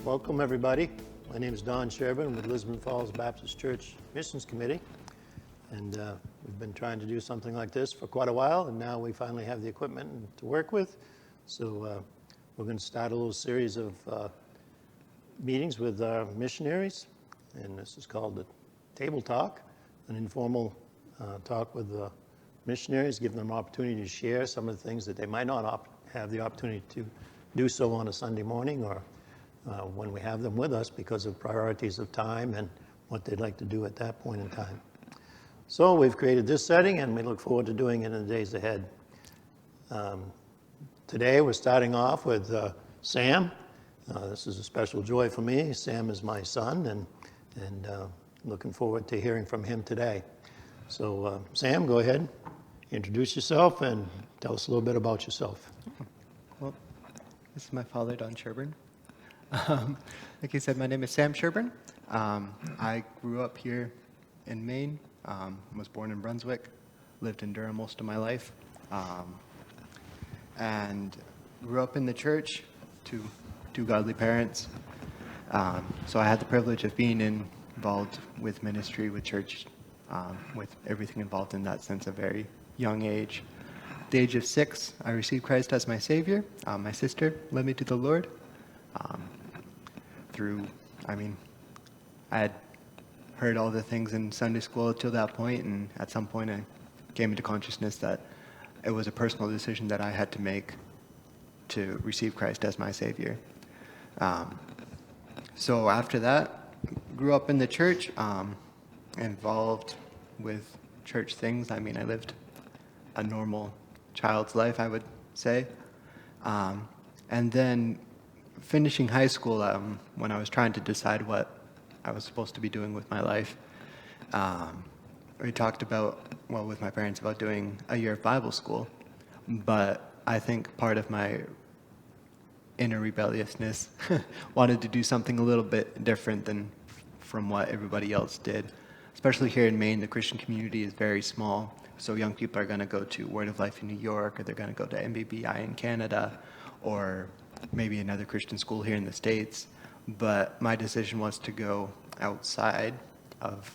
Welcome, everybody. My name is Don Sherburne with Lisbon Falls Baptist Church Missions Committee. And we've been trying to do something like this for quite a while, and now we finally have the equipment to work with. So we're going to start a little series of meetings with our missionaries. And this is called the Table Talk, an informal talk with the missionaries, giving them an opportunity to share some of the things that they might not have the opportunity to do so on a Sunday morning or when we have them with us because of priorities of time and what they'd like to do at that point in time. So we've created this setting and we look forward to doing it in the days ahead. Today we're starting off with Sam. This is a special joy for me. Sam is my son and looking forward to hearing from him today. So Sam, go ahead, introduce yourself and tell us a little bit about yourself. Well, this is my father, Don Sherburne. Like you said, my name is Sam Sherburne. I grew up here in Maine, was born in Brunswick, lived in Durham most of my life, and grew up in the church to two godly parents. So I had the privilege of being involved with ministry, with church, with everything involved in that since a very young age. At the age of 6, I received Christ as my Savior. My sister led me to the Lord. I had heard all the things in Sunday school till that point, and at some point I came into consciousness that it was a personal decision that I had to make to receive Christ as my Savior. So after that, grew up in the church, involved with church things. I lived a normal child's life, I would say. And then finishing high school, when I was trying to decide what I was supposed to be doing with my life, we talked with my parents about doing a year of Bible school. But I think part of my inner rebelliousness wanted to do something a little bit different from what everybody else did. Especially here in Maine, the Christian community is very small. So young people are going to go to Word of Life in New York, or they're going to go to MBBI in Canada, or maybe another Christian school here in the States. But my decision was to go outside of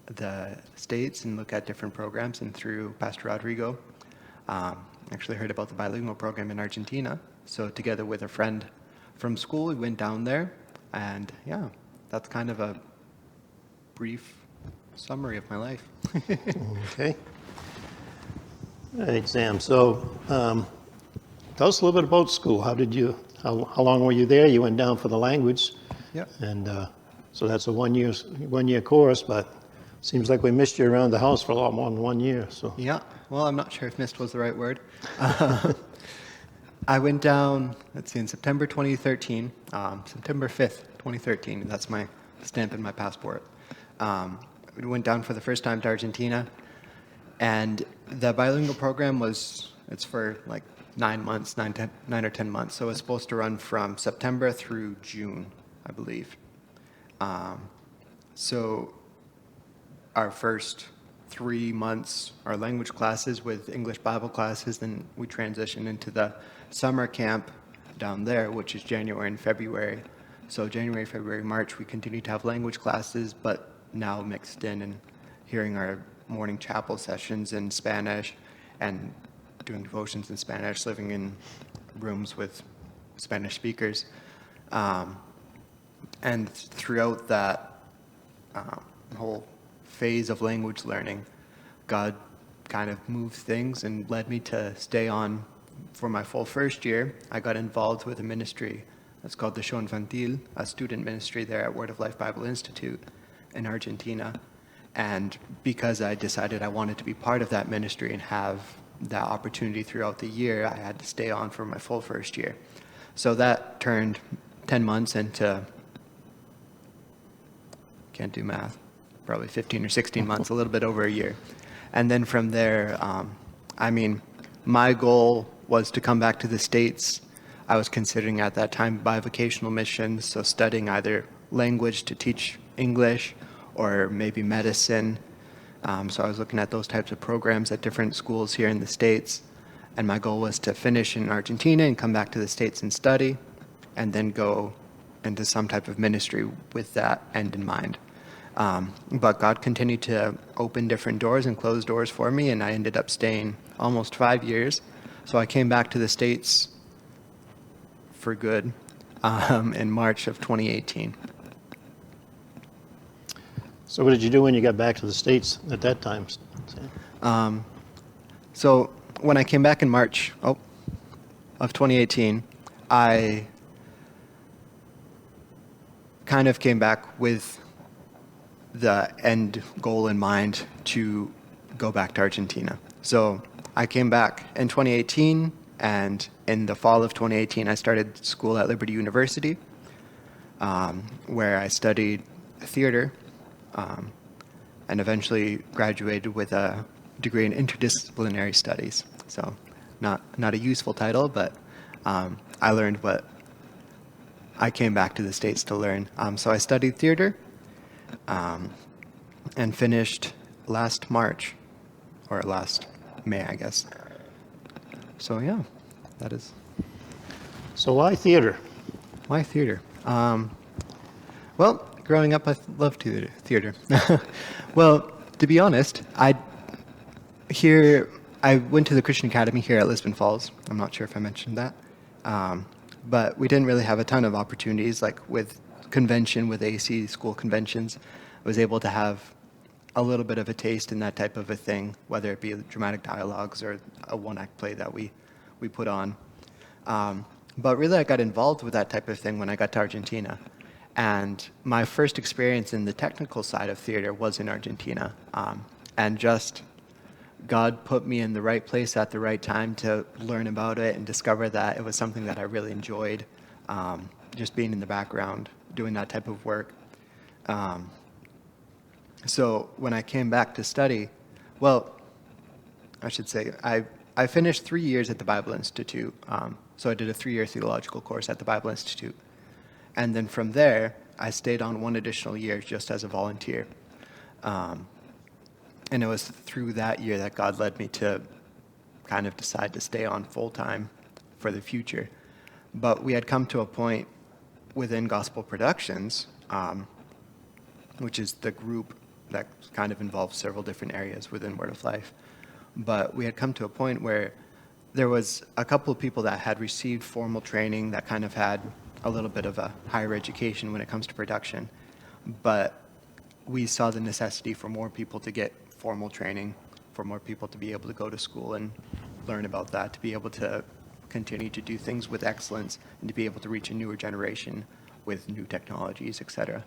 the States and look at different programs. And through Pastor Rodrigo, actually heard about the bilingual program in Argentina. So together with a friend from school, we went down there. And yeah, that's kind of a brief summary of my life. Okay. All right, Sam. So tell us a little bit about school. How long were you there? You went down for the language. Yeah. And so that's a one-year course, but seems like we missed you around the house for a lot more than 1 year. So yeah. Well, I'm not sure if missed was the right word. I went down, in September 2013, September 5th, 2013. That's my stamp in my passport. We went down for the first time to Argentina, and the bilingual program it's for like 9 months, 9 or 10 months. So it's supposed to run from September through June, I believe. So our first 3 months are language classes with English Bible classes. Then we transition into the summer camp down there, which is January and February. So January, February, March, we continue to have language classes, but now mixed in and hearing our morning chapel sessions in Spanish and doing devotions in Spanish, living in rooms with Spanish speakers. And throughout that whole phase of language learning, God kind of moved things and led me to stay on for my full first year. I got involved with a ministry that's called the Show Infantil, a student ministry there at Word of Life Bible Institute in Argentina. And because I decided I wanted to be part of that ministry and have that opportunity throughout the year, I had to stay on for my full first year. So that turned 10 months into, can't do math, probably 15 or 16 months, a little bit over a year. And then from there, my goal was to come back to the States. I was considering at that time bivocational missions, so studying either language to teach English or maybe medicine. So I was looking at those types of programs at different schools here in the States. And my goal was to finish in Argentina and come back to the States and study, and then go into some type of ministry with that end in mind. But God continued to open different doors and close doors for me, and I ended up staying almost 5 years. So I came back to the States for good in March of 2018. So what did you do when you got back to the States at that time? So when I came back in March of 2018, I kind of came back with the end goal in mind to go back to Argentina. So I came back in 2018, and in the fall of 2018, I started school at Liberty University, where I studied theater, and eventually graduated with a degree in interdisciplinary studies. So not a useful title, but I learned what I came back to the States to learn. So I studied theater and finished last March, or last May, I guess. So yeah, that is. So why theater? Why theater? Well, growing up, I loved theater. Well, to be honest, I went to the Christian Academy here at Lisbon Falls. I'm not sure if I mentioned that. But we didn't really have a ton of opportunities, like with AC school conventions. I was able to have a little bit of a taste in that type of a thing, whether it be dramatic dialogues or a one-act play that we put on. But really, I got involved with that type of thing when I got to Argentina. And my first experience in the technical side of theater was in Argentina. And just God put me in the right place at the right time to learn about it and discover that it was something that I really enjoyed, just being in the background, doing that type of work. So when I came back to study, well, I should say, I finished 3 years at the Bible Institute. So I did a 3-year theological course at the Bible Institute. And then from there, I stayed on 1 additional year just as a volunteer. And it was through that year that God led me to kind of decide to stay on full-time for the future. But we had come to a point within Gospel Productions, which is the group that kind of involves several different areas within Word of Life. But we had come to a point where there was a couple of people that had received formal training that kind of had a little bit of a higher education when it comes to production. But we saw the necessity for more people to get formal training, for more people to be able to go to school and learn about that, to be able to continue to do things with excellence, and to be able to reach a newer generation with new technologies, etc.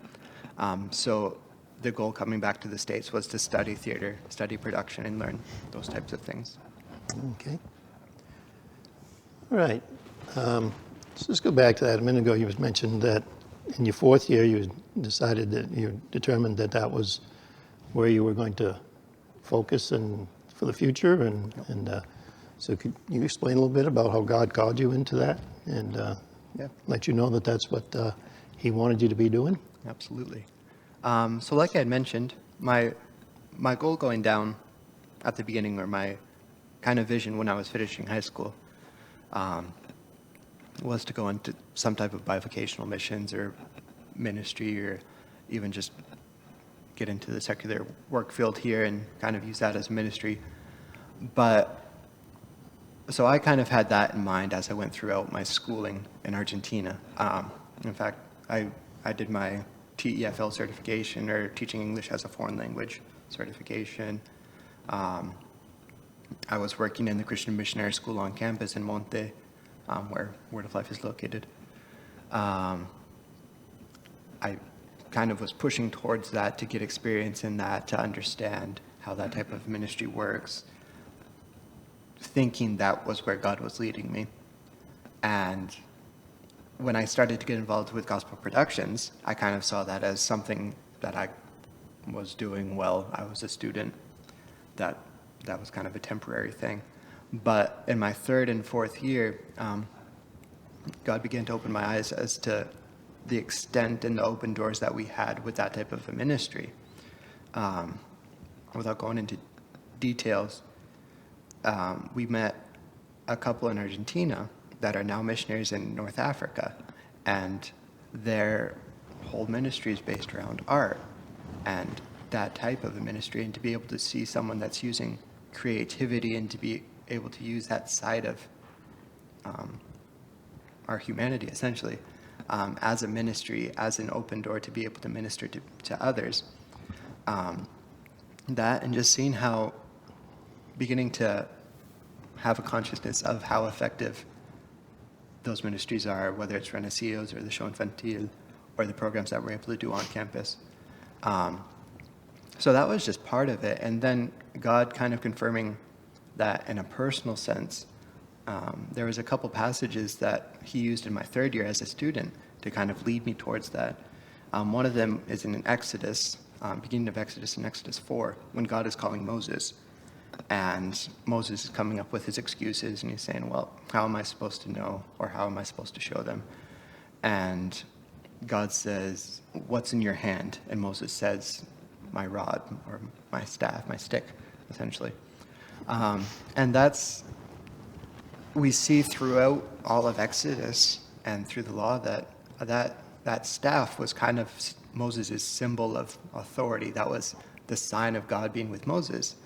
So the goal coming back to the States was to study theater, study production, and learn those types of things. Okay. All right. So let's go back to that. A minute ago, you mentioned that in your 4th year, you decided that you determined that that was where you were going to focus and for the future. And so could you explain a little bit about how God called you into that and let you know that that's what He wanted you to be doing? Absolutely. So like I had mentioned, my goal going down at the beginning, or my kind of vision when I was finishing high school, was to go into some type of bivocational missions or ministry, or even just get into the secular work field here and kind of use that as ministry. But so I kind of had that in mind as I went throughout my schooling in Argentina. In fact, I did my TEFL certification, or Teaching English as a Foreign Language certification. I was working in the Christian Missionary School on campus in Monte, where Word of Life is located. I kind of was pushing towards that to get experience in that, to understand how that type of ministry works, thinking that was where God was leading me. And when I started to get involved with Gospel Productions, I kind of saw that as something that I was doing well. I was a student. That was kind of a temporary thing. But in my 3rd and 4th year, God began to open my eyes as to the extent and the open doors that we had with that type of a ministry. Without going into details, we met a couple in Argentina that are now missionaries in North Africa. And their whole ministry is based around art and that type of a ministry, and to be able to see someone that's using creativity and to be able to use that side of our humanity, essentially, as a ministry, as an open door to be able to minister to others. That, and just seeing how, beginning to have a consciousness of how effective those ministries are, whether it's Renacillos or the Show Infantil or the programs that we're able to do on campus. So that was just part of it. And then God kind of confirming that in a personal sense. There was a couple passages that he used in my third year as a student to kind of lead me towards that. One of them is in Exodus, beginning of Exodus, in Exodus 4, when God is calling Moses. And Moses is coming up with his excuses, and he's saying, well, how am I supposed to know, or how am I supposed to show them? And God says, what's in your hand? And Moses says, my rod, or my staff, my stick, essentially. And that's, we see throughout all of Exodus and through the law that staff was kind of Moses' symbol of authority. That was the sign of God being with Moses.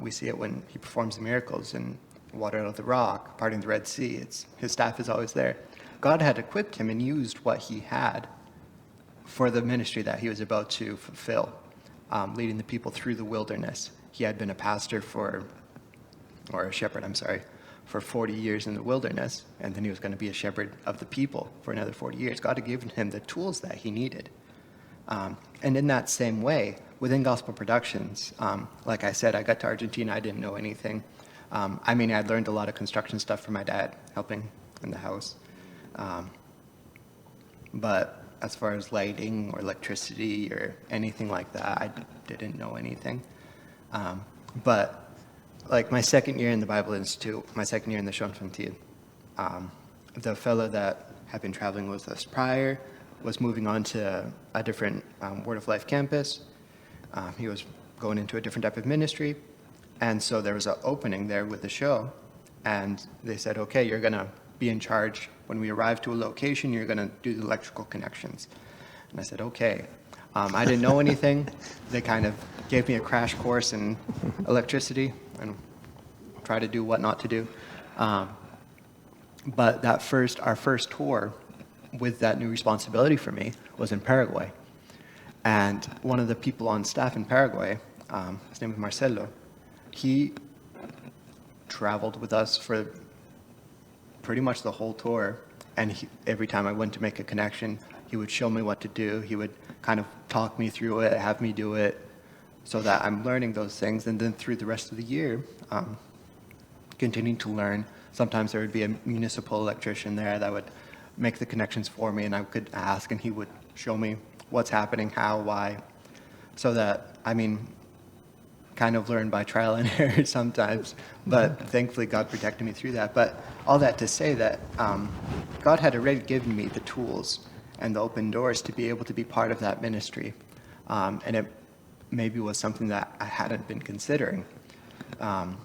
We see it when he performs the miracles and water out of the rock, parting the Red Sea. His staff is always there. God had equipped him and used what he had for the ministry that he was about to fulfill, leading the people through the wilderness. He had been a pastor or a shepherd, for 40 years in the wilderness, and then he was going to be a shepherd of the people for another 40 years. God had given him the tools that he needed. And in that same way, within Gospel Productions, like I said, I got to Argentina, I didn't know anything. I'd learned a lot of construction stuff from my dad, helping in the house. But as far as lighting or electricity or anything like that, I didn't know anything. But like my second year in the Bible Institute, my second year in the Show Infantil, the fellow that had been traveling with us prior was moving on to a different Word of Life campus. He was going into a different type of ministry. And so there was an opening there with the show. And they said, okay, you're going to be in charge. When we arrive to a location, you're going to do the electrical connections. And I said, okay. I didn't know anything. They kind of gave me a crash course in electricity and try to do what not to do. But our first tour with that new responsibility for me was in Paraguay. And one of the people on staff in Paraguay, his name is Marcelo, he traveled with us for pretty much the whole tour. And every time I went to make a connection, he would show me what to do. He would kind of talk me through it, have me do it, so that I'm learning those things. And then through the rest of the year, continuing to learn. Sometimes there would be a municipal electrician there that would make the connections for me, and I could ask, and he would show me what's happening, how, why. So that, kind of learn by trial and error sometimes, but thankfully God protected me through that. But all that to say that God had already given me the tools and the open doors to be able to be part of that ministry. And it maybe was something that I hadn't been considering. And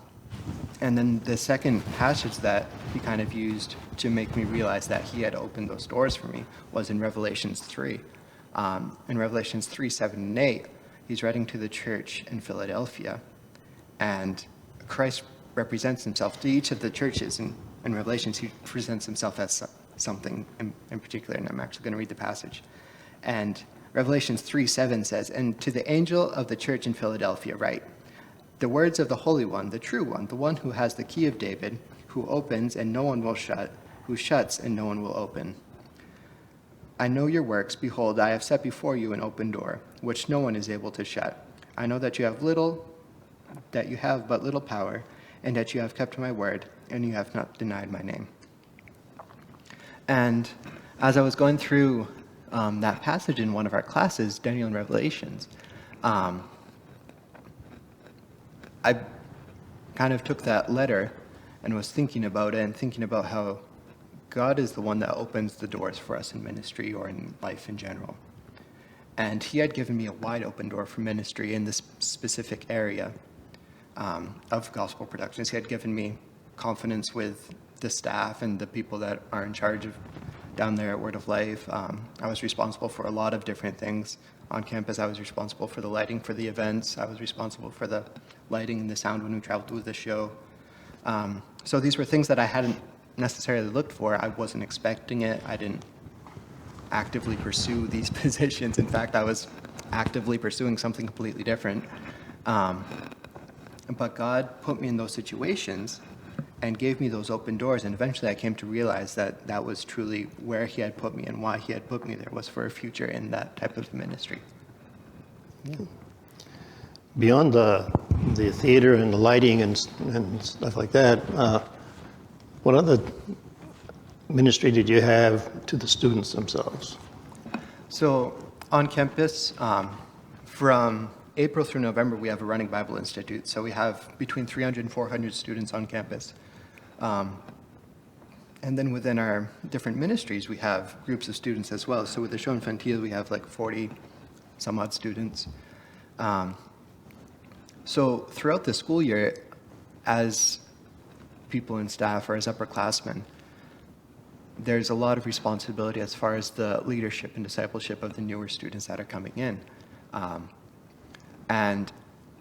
then the second passage that he kind of used to make me realize that he had opened those doors for me was in Revelations 3. In Revelations 3, 7, and 8, he's writing to the church in Philadelphia. And Christ represents himself to each of the churches. In Revelations, he presents himself as something in particular, and I'm actually going to read the passage. And Revelations 3:7 says, "And to the angel of the church in Philadelphia write, the words of the Holy One, the true one, the one who has the key of David, who opens and no one will shut, who shuts and no one will open. I know your works. Behold, I have set before you an open door, which no one is able to shut. I know that you have but little power, and that you have kept my word, and you have not denied my name." And as I was going through that passage in one of our classes, Daniel and Revelations, I kind of took that letter and was thinking about it and thinking about how God is the one that opens the doors for us in ministry or in life in general. And he had given me a wide open door for ministry in this specific area of Gospel Productions. He had given me confidence with the staff and the people that are in charge of down there at Word of Life. I was responsible for a lot of different things on campus. I was responsible for the lighting for the events. I was responsible for the lighting and the sound when we traveled with the show. So these were things that I hadn't necessarily looked for. I wasn't expecting it. I didn't actively pursue these positions. In fact, I was actively pursuing something completely different. But God put me in those situations and gave me those open doors, and eventually I came to realize that that was truly where He had put me and why He had put me there was for a future in that type of ministry. Yeah. Beyond the theater and the lighting and stuff like that, what other ministry did you have to the students themselves? So on campus, from April through November, we have a running Bible Institute. So we have between 300 and 400 students on campus. And then within our different ministries, we have groups of students as well. So with the show infantil, we have like 40 some odd students. So throughout the school year, as people in staff or as upperclassmen, there's a lot of responsibility as far as the leadership and discipleship of the newer students that are coming in. And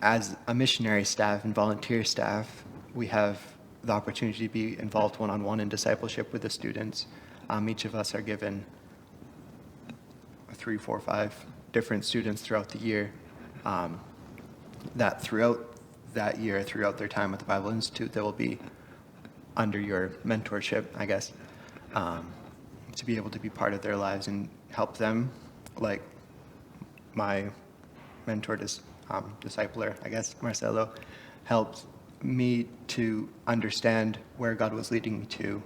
as a missionary staff and volunteer staff, we have the opportunity to be involved one-on-one in discipleship with the students. Each of us are given 3, 4, 5 different students throughout the year that throughout that year, throughout their time at the Bible Institute, they will be under your mentorship, I guess, to be able to be part of their lives and help them, like my mentor, discipler, I guess, Marcelo, helped me to understand where God was leading me to,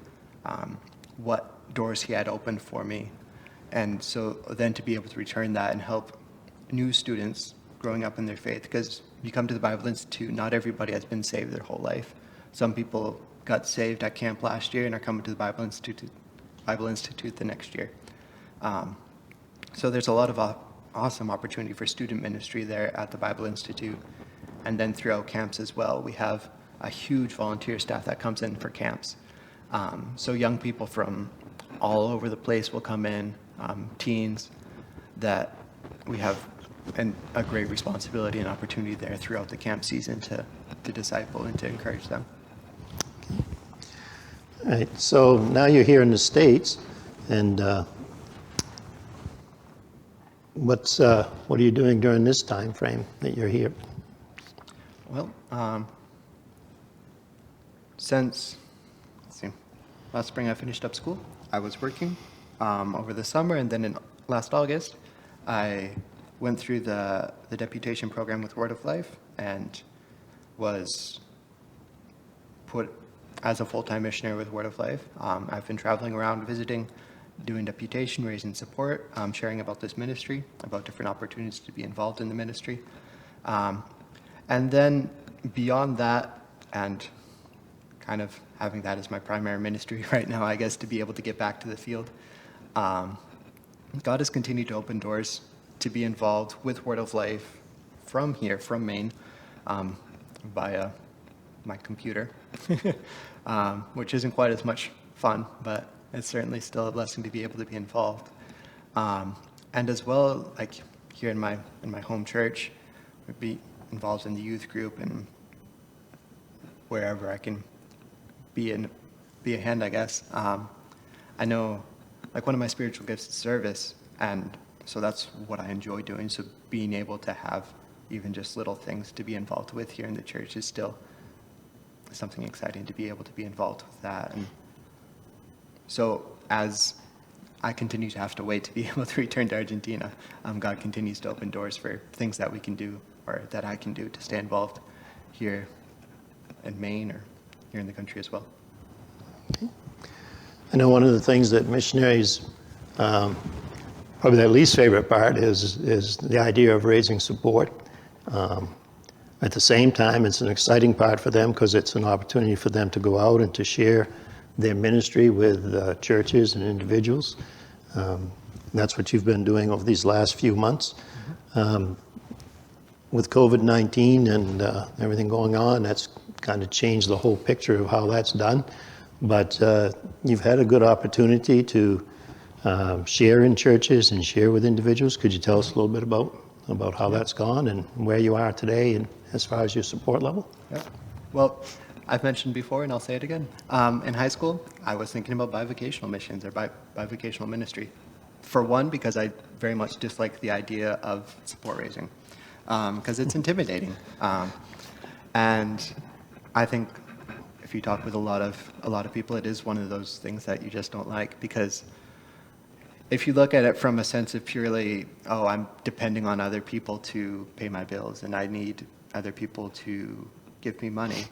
what doors He had opened for me, and so then to be able to return that and help new students growing up in their faith, because you come to the Bible Institute, not everybody has been saved their whole life. Some people got saved at camp last year and are coming to the Bible Institute the next year. So there's a lot of awesome opportunity for student ministry there at the Bible Institute. And then throughout camps as well, we have a huge volunteer staff that comes in for camps. So young people from all over the place will come in, teens, that we have a great responsibility and opportunity there throughout the camp season to disciple and to encourage them. All right, so now you're here in the States, and what are you doing during this time frame that you're here? Well, since, last spring I finished up school, I was working over the summer, and then in last August, I went through the deputation program with Word of Life and was put as a full-time missionary with Word of Life. I've been traveling around visiting, doing deputation, raising support, sharing about this ministry, about different opportunities to be involved in the ministry. And then beyond that, and kind of having that as my primary ministry right now, I guess, to be able to get back to the field, God has continued to open doors to be involved with Word of Life from here, from Maine, via my computer, which isn't quite as much fun, but it's certainly still a blessing to be able to be involved. And as well, like here in my home church, would be involved in the youth group and wherever I can be a hand, I guess. I know, like, one of my spiritual gifts is service, and so that's what I enjoy doing. So being able to have even just little things to be involved with here in the church is still something exciting, to be able to be involved with that. And so as I continue to have to wait to be able to return to Argentina, God continues to open doors for things that we can do, or that I can do, to stay involved here in Maine or here in the country as well. Okay. I know one of the things that missionaries, probably their least favorite part is the idea of raising support. At the same time, it's an exciting part for them because it's an opportunity for them to go out and to share their ministry with churches and individuals. That's what you've been doing over these last few months. With COVID-19 and everything going on, that's kind of changed the whole picture of how that's done. But you've had a good opportunity to share in churches and share with individuals. Could you tell us a little bit about how that's gone and where you are today and as far as your support level? Yeah. Well, I've mentioned before, and I'll say it again. In high school, I was thinking about bivocational missions or bivocational ministry. For one, because I very much dislike the idea of support raising, because it's intimidating. And I think if you talk with a lot of people, it is one of those things that you just don't like, because if you look at it from a sense of purely, oh, I'm depending on other people to pay my bills and I need other people to give me money,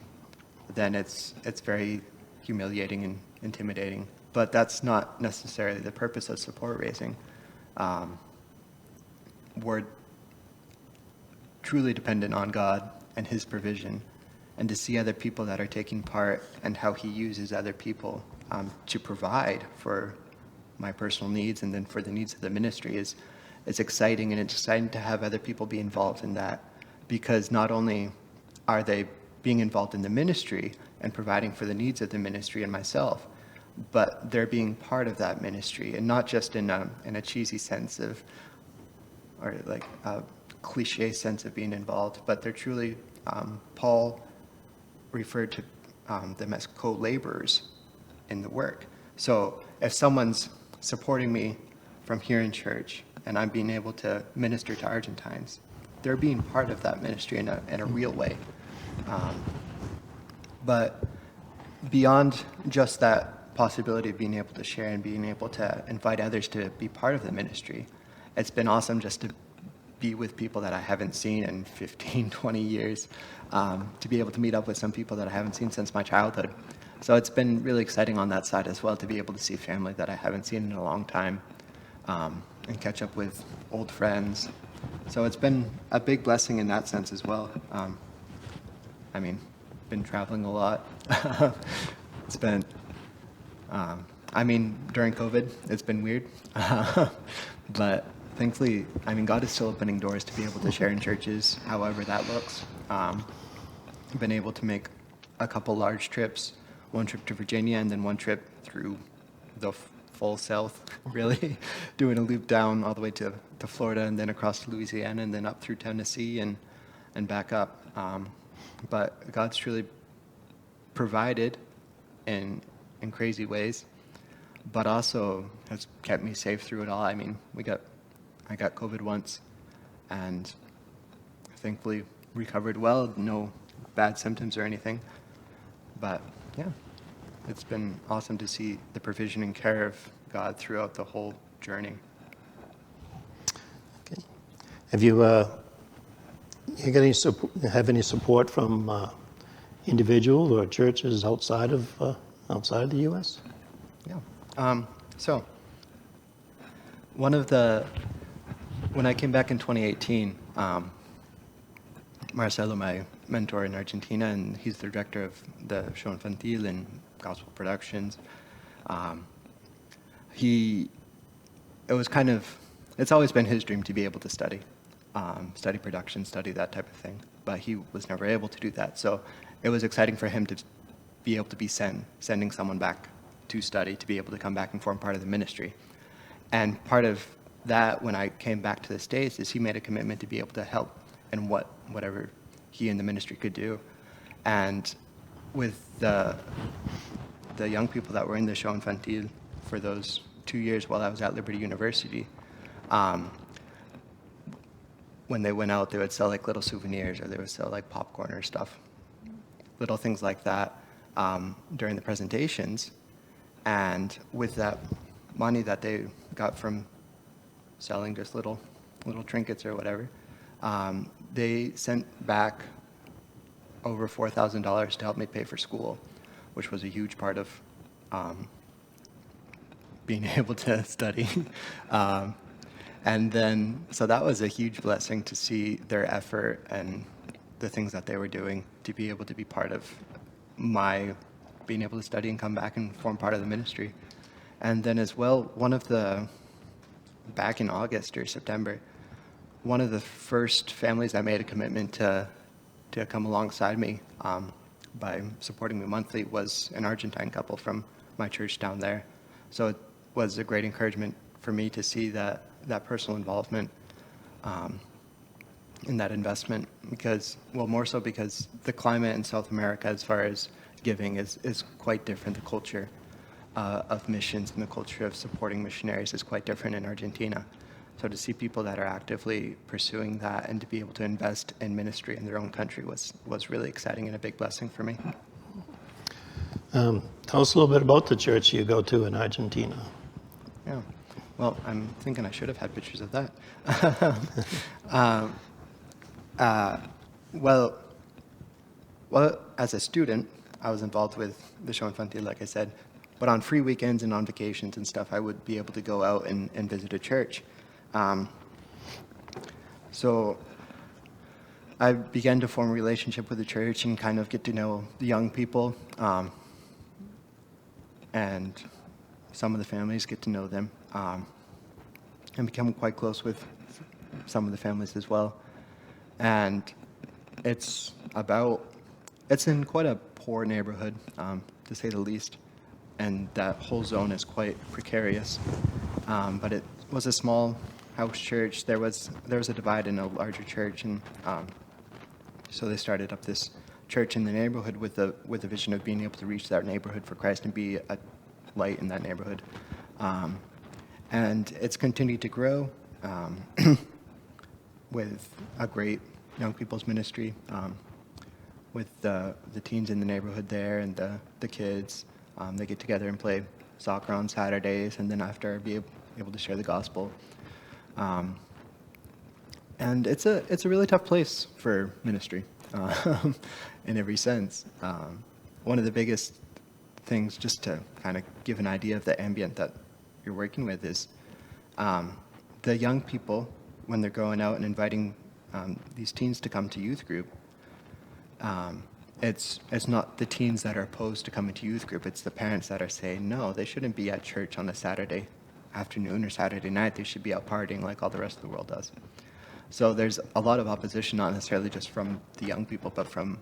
then it's very humiliating and intimidating. But that's not necessarily the purpose of support raising. We're truly dependent on God and His provision, and to see other people that are taking part and how He uses other people to provide for my personal needs and then for the needs of the ministry is exciting, and it's exciting to have other people be involved in that, because not only are they being involved in the ministry and providing for the needs of the ministry and myself, but they're being part of that ministry, and not just in a cheesy sense of, or like a cliche sense of being involved, but they're truly, Paul referred to them as co-laborers in the work. So if someone's supporting me from here in church and I'm being able to minister to Argentines, they're being part of that ministry in a real way. But beyond just that possibility of being able to share and being able to invite others to be part of the ministry, it's been awesome just to be with people that I haven't seen in 15, 20 years, to be able to meet up with some people that I haven't seen since my childhood. So it's been really exciting on that side as well, to be able to see family that I haven't seen in a long time, and catch up with old friends. So it's been a big blessing in that sense as well. I mean, been traveling a lot. It's been, during COVID, it's been weird. But thankfully, God is still opening doors to be able to share in churches, however that looks. I've been able to make a couple large trips, one trip to Virginia and then one trip through the full South, really, doing a loop down all the way to Florida and then across to Louisiana and then up through Tennessee and back up. But God's truly provided in crazy ways, but also has kept me safe through it all. I got COVID once and thankfully recovered well, no bad symptoms or anything. But yeah, it's been awesome to see the provision and care of God throughout the whole journey. Okay. Have you have any support from individuals or churches outside of the U.S.? Yeah. So when I came back in 2018, Marcelo, my mentor in Argentina, and he's the director of the show Infantil and Gospel Productions. It's always been his dream to be able to study production, study that type of thing, but he was never able to do that. So it was exciting for him to be able to be sending someone back to study, to be able to come back and form part of the ministry. And part of that, when I came back to the States, is he made a commitment to be able to help in whatever he and the ministry could do. And with the young people that were in the show Infantil for those 2 years while I was at Liberty University, when they went out, they would sell like little souvenirs, or they would sell like popcorn or stuff, little things like that during the presentations. And with that money that they got from selling just little trinkets or whatever, they sent back over $4,000 to help me pay for school, which was a huge part of being able to study. And then, so that was a huge blessing to see their effort and the things that they were doing to be able to be part of my being able to study and come back and form part of the ministry. And then as well, back in August or September, one of the first families I made a commitment to come alongside me by supporting me monthly was an Argentine couple from my church down there. So was a great encouragement for me to see that personal involvement in that investment, because, well, more so because the climate in South America as far as giving is quite different. The culture of missions and the culture of supporting missionaries is quite different in Argentina. So to see people that are actively pursuing that and to be able to invest in ministry in their own country was really exciting and a big blessing for me. Tell us a little bit about the church you go to in Argentina. Yeah. Well, I'm thinking I should have had pictures of that. Well, as a student, I was involved with the show infantil, like I said. But on free weekends and on vacations and stuff, I would be able to go out and visit a church. So I began to form a relationship with the church and kind of get to know the young people. And some of the families, get to know them. And become quite close with some of the families as well. And it's in quite a poor neighborhood, to say the least. And that whole zone is quite precarious. But it was a small house church. There was a divide in a larger church, and so they started up this church in the neighborhood with the vision of being able to reach that neighborhood for Christ and be a light in that neighborhood. And it's continued to grow with a great young people's ministry, with the teens in the neighborhood there and the kids. They get together and play soccer on Saturdays, and then after be able to share the gospel. And it's a really tough place for ministry in every sense. One of the biggest things, just to kind of give an idea of the ambient that you're working with, is the young people, when they're going out and inviting these teens to come to youth group, it's not the teens that are opposed to coming to youth group. It's the parents that are saying, no, they shouldn't be at church on a Saturday afternoon or Saturday night. They should be out partying like all the rest of the world does. So there's a lot of opposition, not necessarily just from the young people, but from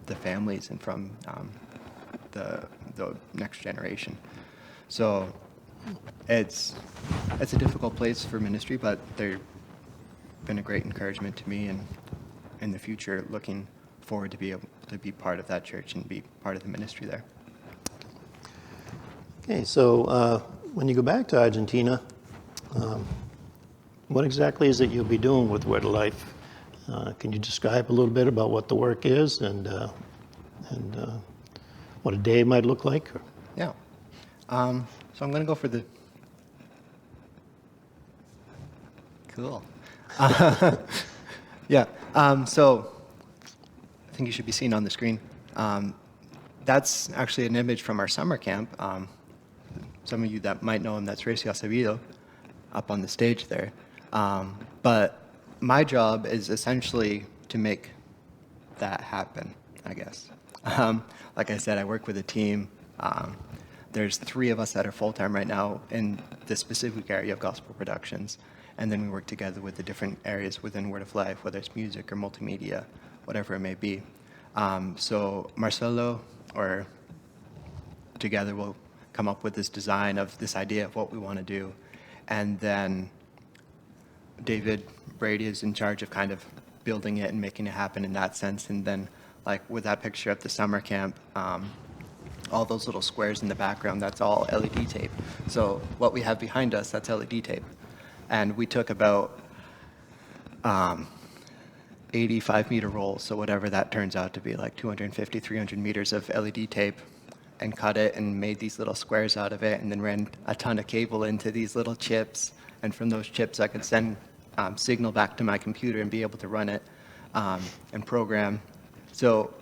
the families and from the next generation. So it's a difficult place for ministry, but they've been a great encouragement to me, and in the future, looking forward to be able to be part of that church and be part of the ministry there. Okay, so when you go back to Argentina, what exactly is it you'll be doing with Word of Life? Can you describe a little bit about what the work is and what a day might look like? Yeah. So I'm going to go for the... Cool. Yeah. So I think you should be seeing on the screen. That's actually an image from our summer camp. Some of you that might know him, that's Recio Acevedo, up on the stage there. But my job is essentially to make that happen, I guess. Like I said, I work with a team. There's 3 of us that are full-time right now in the specific area of gospel productions. And then we work together with the different areas within Word of Life, whether it's music or multimedia, whatever it may be. So Marcelo, or together we'll come up with this design of this idea of what we want to do. And then David Brady is in charge of kind of building it and making it happen in that sense. And then, like with that picture of the summer camp, all those little squares in the background, that's all LED tape. So what we have behind us, that's LED tape. And we took about 85-meter rolls, so whatever that turns out to be, like 250, 300 meters of LED tape, and cut it and made these little squares out of it, and then ran a ton of cable into these little chips. And from those chips, I could send signal back to my computer and be able to run it and program. So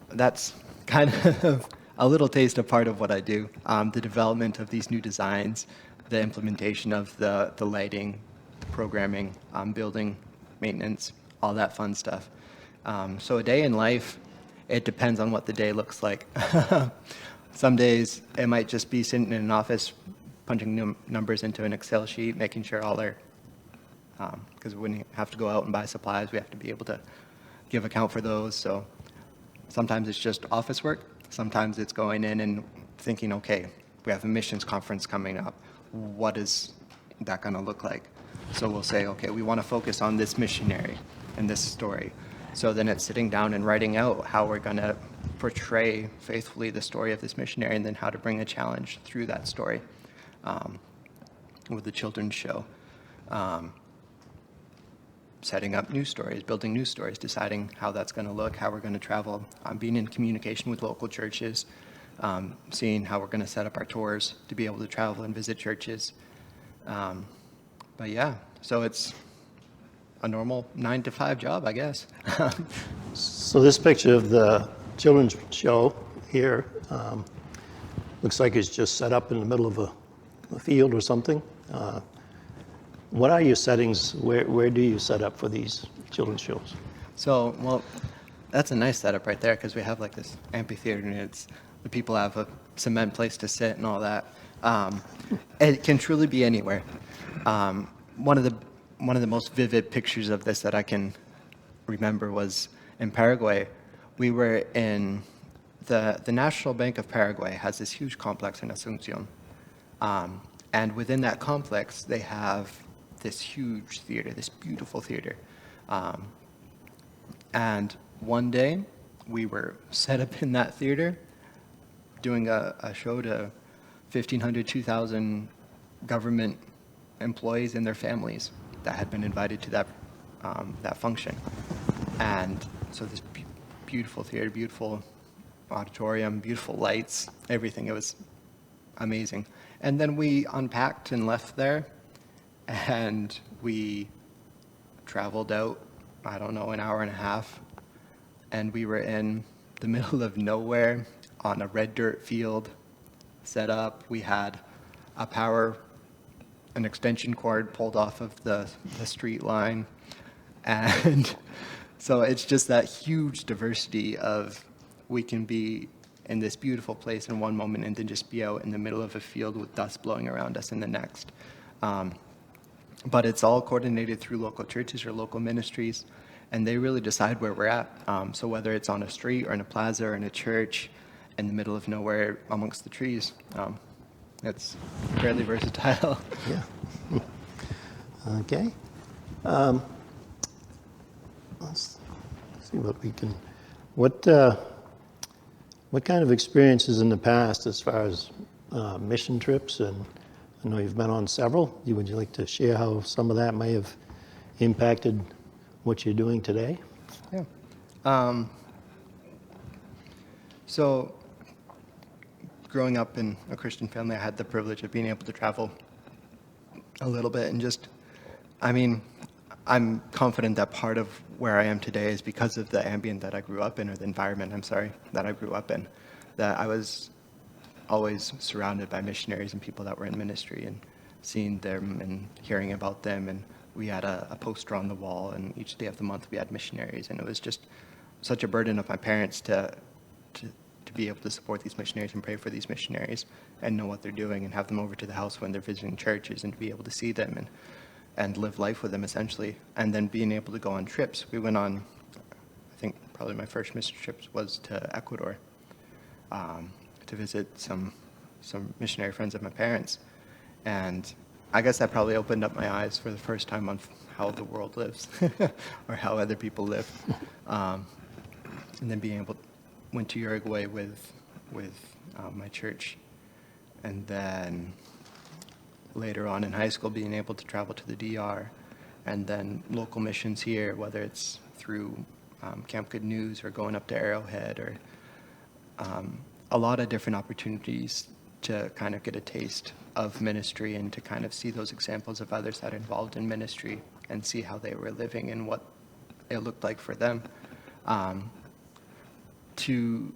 that's kind of a little taste of part of what I do, the development of these new designs, the implementation of the lighting, programming, building, maintenance, all that fun stuff. So a day in life, it depends on what the day looks like. Some days it might just be sitting in an office, punching numbers into an Excel sheet, making sure all our, because when you have to go out and buy supplies, we have to be able to give account for those. So sometimes it's just office work. Sometimes it's going in and thinking, okay, we have a missions conference coming up. what is that going to look like? So we'll say, okay, we want to focus on this missionary and this story. So then it's sitting down and writing out how we're going to portray faithfully the story of this missionary, and then how to bring a challenge through that story with the children's show. Setting up new stories, building new stories, deciding how that's going to look, how we're going to travel, being in communication with local churches, seeing how we're going to set up our tours to be able to travel and visit churches. But yeah, so it's a normal 9-to-5 job, I guess. So this picture of the children's show here looks like it's just set up in the middle of a field or something. What are your settings? Where do you set up for these children's shows? So, well, that's a nice setup right there, because we have like this amphitheater, and the people have a cement place to sit and all that. It can truly be anywhere. One of the most vivid pictures of this that I can remember was in Paraguay. We were in the National Bank of Paraguay has this huge complex in Asunción. And within that complex, they have this huge theater, this beautiful theater. And one day, we were set up in that theater doing a show to 1,500, 2,000 government employees and their families that had been invited to that function. And so this beautiful theater, beautiful auditorium, beautiful lights, everything. It was amazing. And then we unpacked and left there, and we traveled out, I don't know, an hour and a half, and we were in the middle of nowhere on a red dirt field set up. We had an extension cord pulled off of the street line. And so it's just that huge diversity of, we can be in this beautiful place in one moment and then just be out in the middle of a field with dust blowing around us in the next. But it's all coordinated through local churches or local ministries, and they really decide where we're at. So whether it's on a street or in a plaza or in a church in the middle of nowhere amongst the trees, it's fairly versatile. Yeah. Okay. Let's see what we can. What kind of experiences in the past as far as mission trips? And I know you've been on several. Would you like to share how some of that may have impacted what you're doing today? Yeah. So growing up in a Christian family, I had the privilege of being able to travel a little bit, and I'm confident that part of where I am today is because of the ambient that I grew up in, or the environment, that I grew up in, that I was always surrounded by missionaries and people that were in ministry, and seeing them and hearing about them. And we had a poster on the wall, and each day of the month we had missionaries, and it was just such a burden of my parents to be able to support these missionaries and pray for these missionaries and know what they're doing and have them over to the house when they're visiting churches, and to be able to see them and live life with them, essentially. And then being able to go on trips. We went on, I think probably my first mission trip was to Ecuador, to visit some missionary friends of my parents. And I guess that probably opened up my eyes for the first time on how the world lives or how other people live. And then went to Uruguay with my church. And then later on in high school, being able to travel to the DR, and then local missions here, whether it's through Camp Good News or going up to Arrowhead, or a lot of different opportunities to kind of get a taste of ministry and to kind of see those examples of others that are involved in ministry and see how they were living and what it looked like for them. To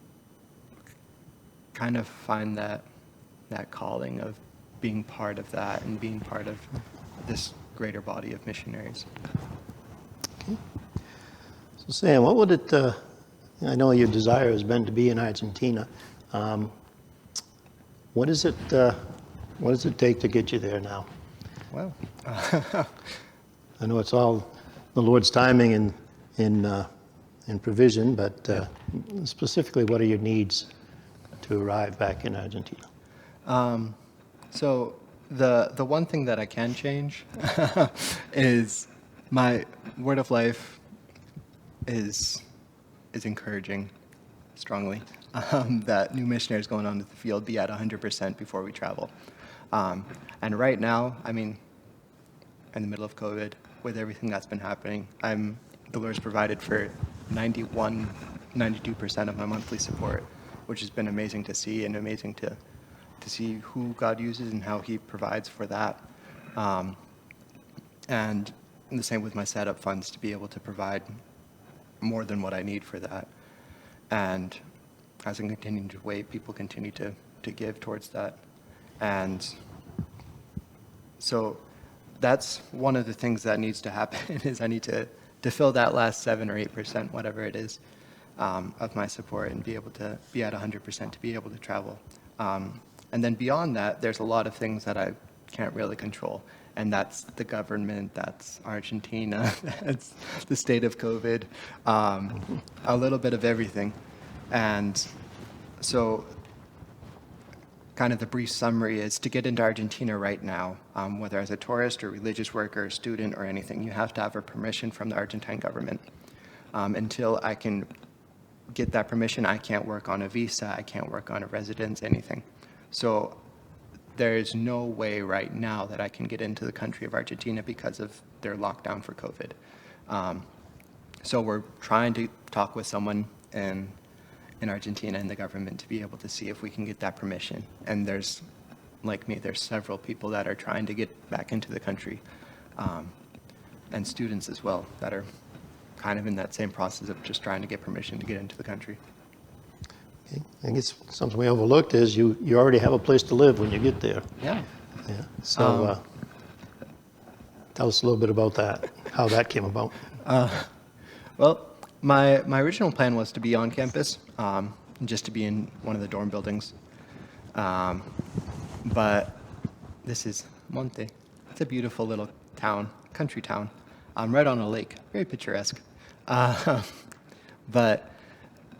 kind of find that calling of being part of that and being part of this greater body of missionaries. Okay. So Sam, what would it, I know your desire has been to be in Argentina. What does it take to get you there now? Well, I know it's all the Lord's timing and provision, but specifically, what are your needs to arrive back in Argentina? So the one thing that I can change is my word of life is encouraging strongly that new missionaries going onto the field be at 100% before we travel. And right now, I mean, in the middle of COVID, with everything that's been happening, the Lord's provided for 92% of my monthly support, which has been amazing to see and amazing to see who God uses and how He provides for that. And the same with my setup funds to be able to provide more than what I need for that. And as I continue to wait, people continue to give towards that. And so that's one of the things that needs to happen is I need to fill that last 7 or 8%, whatever it is, of my support and be able to be at 100% to be able to travel. And then beyond that, there's a lot of things that I can't really control. And that's the government, that's Argentina, that's the state of COVID, a little bit of everything. And so kind of the brief summary is to get into Argentina right now, whether as a tourist or religious worker, or student or anything, you have to have a permission from the Argentine government. Until I can get that permission, I can't work on a visa, I can't work on a residence, anything. So there is no way right now that I can get into the country of Argentina because of their lockdown for COVID. So we're trying to talk with someone in Argentina and the government to be able to see if we can get that permission. And there's, like me, there's several people that are trying to get back into the country, and students as well that are kind of in that same process of just trying to get permission to get into the country. Okay. I guess something we overlooked is you already have a place to live when you get there. Yeah. Yeah. So tell us a little bit about that, how that came about. Well, my original plan was to be on campus, just to be in one of the dorm buildings. But this is Monte. It's a beautiful little town, country town, right on a lake, very picturesque. But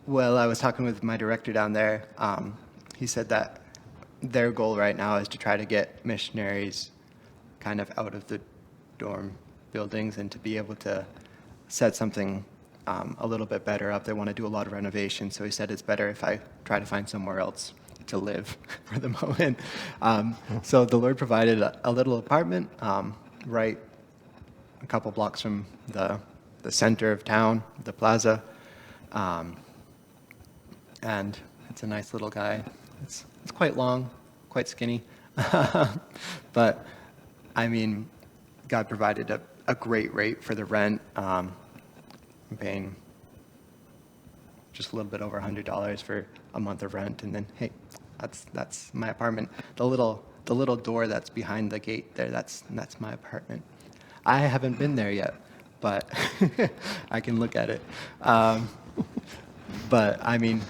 well, I was talking with my director down there. He said that their goal right now is to try to get missionaries kind of out of the dorm buildings and to be able to set something a little bit better up. They want to do a lot of renovations, so he said it's better if I try to find somewhere else to live for the moment. So the Lord provided a little apartment right a couple blocks from the center of town, the plaza. And it's a nice little guy. It's quite long, quite skinny. But, I mean, God provided a great rate for the rent. I'm paying just a little bit over $100 for a month of rent. And then, hey, that's my apartment. The little door that's behind the gate there, that's my apartment. I haven't been there yet, but I can look at it. But, I mean,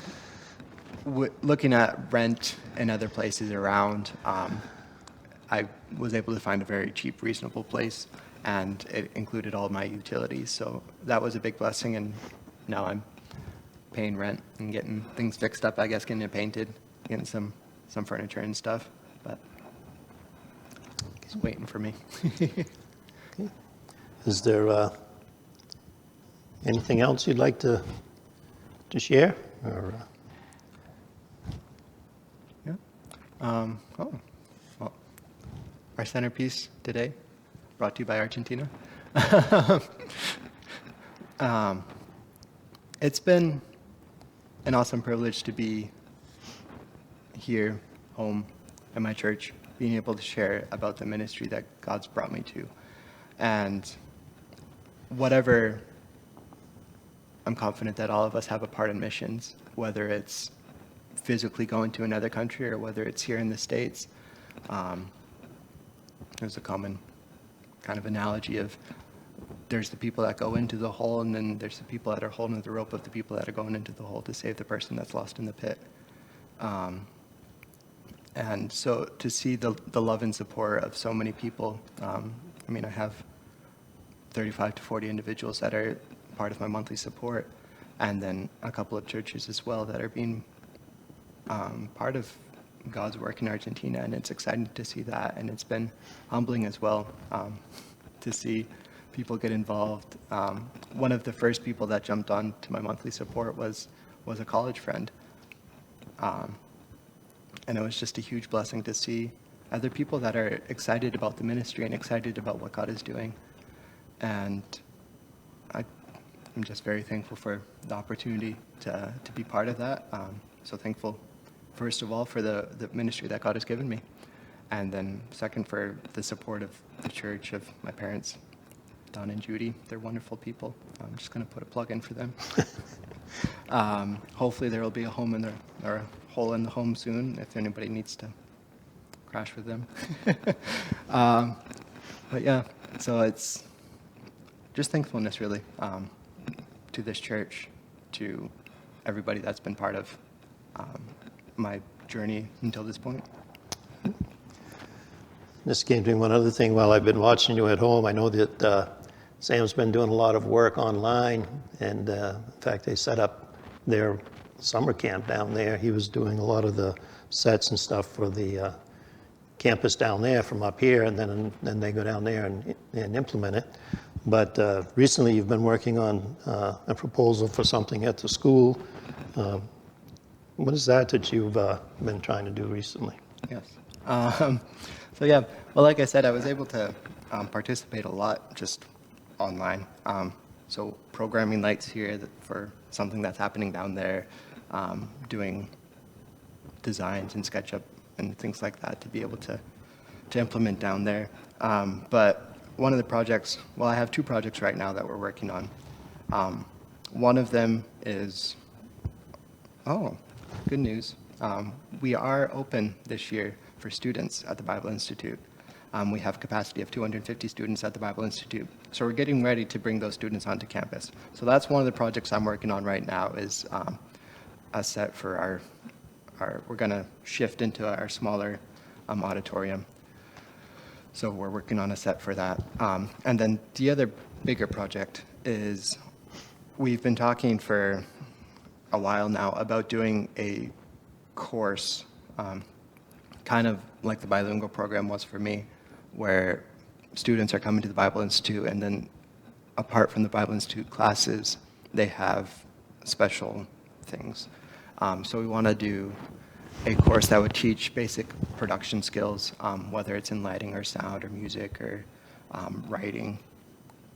looking at rent in other places around, I was able to find a very cheap, reasonable place, and it included all my utilities. So that was a big blessing, and now I'm paying rent and getting things fixed up, I guess, getting it painted, getting some furniture and stuff, but it's waiting for me. Okay. Is there anything else you'd like to share? Or, Yeah. Well, our centerpiece today, brought to you by Argentina. It's been an awesome privilege to be here, home, at my church, being able to share about the ministry that God's brought me to. And whatever, I'm confident that all of us have a part in missions, whether it's physically going to another country or whether it's here in the States. There's a common kind of analogy of there's the people that go into the hole, and then there's the people that are holding the rope of the people that are going into the hole to save the person that's lost in the pit. And so to see the love and support of so many people, I mean, I have 35 to 40 individuals that are part of my monthly support, and then a couple of churches as well that are being part of God's work in Argentina, and it's exciting to see that, and it's been humbling as well to see people get involved. One of the first people that jumped on to my monthly support was a college friend, and it was just a huge blessing to see other people that are excited about the ministry and excited about what God is doing. And I'm just very thankful for the opportunity to be part of that. So thankful, first of all, for the ministry that God has given me. And then second, for the support of the church, of my parents, Don and Judy. They're wonderful people. I'm just going to put a plug in for them. Hopefully there will be a home in or a hole in the home soon if anybody needs to crash with them. But yeah, so it's just thankfulness, really, to this church, to everybody that's been part of my journey until this point. This came to me one other thing while I've been watching you at home. I know that Sam's been doing a lot of work online, and in fact, they set up their summer camp down there. He was doing a lot of the sets and stuff for the campus down there from up here, and then they go down there and implement it. But recently you've been working on a proposal for something at the school. What is that you've been trying to do recently? Yes. So yeah, well, like I said, I was able to participate a lot just online. So programming lights here for something that's happening down there, doing designs in SketchUp and things like that to be able to implement down there. But one of the projects, well, I have two projects right now that we're working on. One of them is, good news. We are open this year for students at the Bible Institute. We have capacity of 250 students at the Bible Institute. So we're getting ready to bring those students onto campus. So that's one of the projects I'm working on right now, is a set for we're going to shift into our smaller auditorium. So we're working on a set for that. And then the other bigger project is, we've been talking for a while now about doing a course, kind of like the bilingual program was for me, where students are coming to the Bible Institute, and then apart from the Bible Institute classes, they have special things. So we want to do a course that would teach basic production skills, whether it's in lighting or sound or music or writing,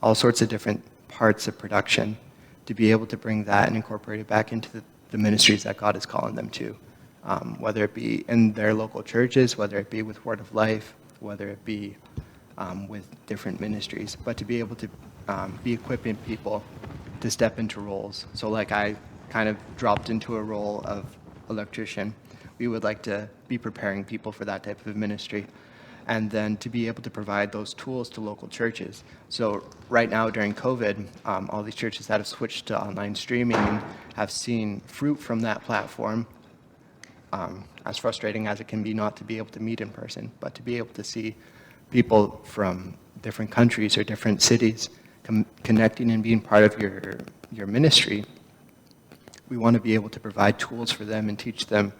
all sorts of different parts of production, to be able to bring that and incorporate it back into the ministries that God is calling them to, whether it be in their local churches, whether it be with Word of Life, whether it be with different ministries, but to be able to be equipping people to step into roles. So like I kind of dropped into a role of electrician. We would like to be preparing people for that type of ministry, and then to be able to provide those tools to local churches. So right now during COVID, all these churches that have switched to online streaming and have seen fruit from that platform, as frustrating as it can be not to be able to meet in person, but to be able to see people from different countries or different cities connecting and being part of your ministry. We want to be able to provide tools for them and teach them,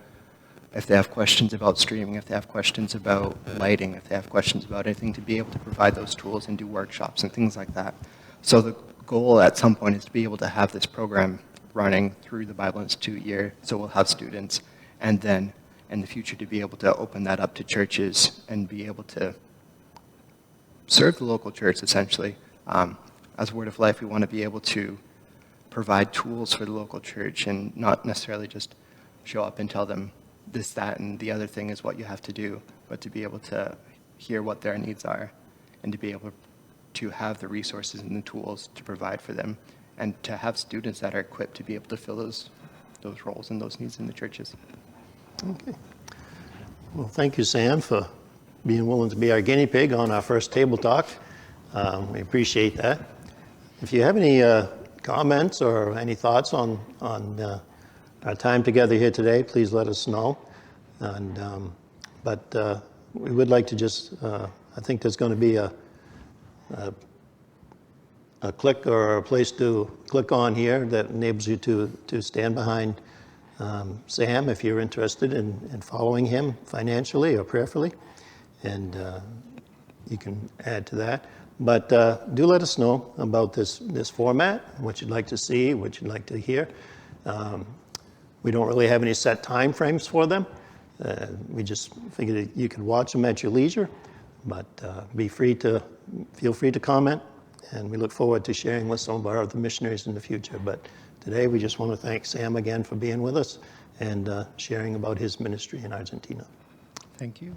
if they have questions about streaming, if they have questions about lighting, if they have questions about anything, to be able to provide those tools and do workshops and things like that. So the goal at some point is to be able to have this program running through the Bible Institute year, so we'll have students, and then in the future to be able to open that up to churches and be able to serve the local church, essentially. As Word of Life, we want to be able to provide tools for the local church and not necessarily just show up and tell them this, that, and the other thing is what you have to do, but to be able to hear what their needs are and to be able to have the resources and the tools to provide for them, and to have students that are equipped to be able to fill those roles and those needs in the churches. Okay. Well, thank you, Sam, for being willing to be our guinea pig on our first table talk. We appreciate that. If you have any comments or any thoughts on our time together here today, please let us know. And but we would like to just, I think there's going to be a click or a place to click on here that enables you to stand behind Sam, if you're interested in following him financially or prayerfully, and you can add to that. But do let us know about this format, what you'd like to see, what you'd like to hear. We don't really have any set time frames for them. We just figured that you could watch them at your leisure, but feel free to comment, and we look forward to sharing with some of our other missionaries in the future. But today we just want to thank Sam again for being with us and sharing about his ministry in Argentina. Thank you.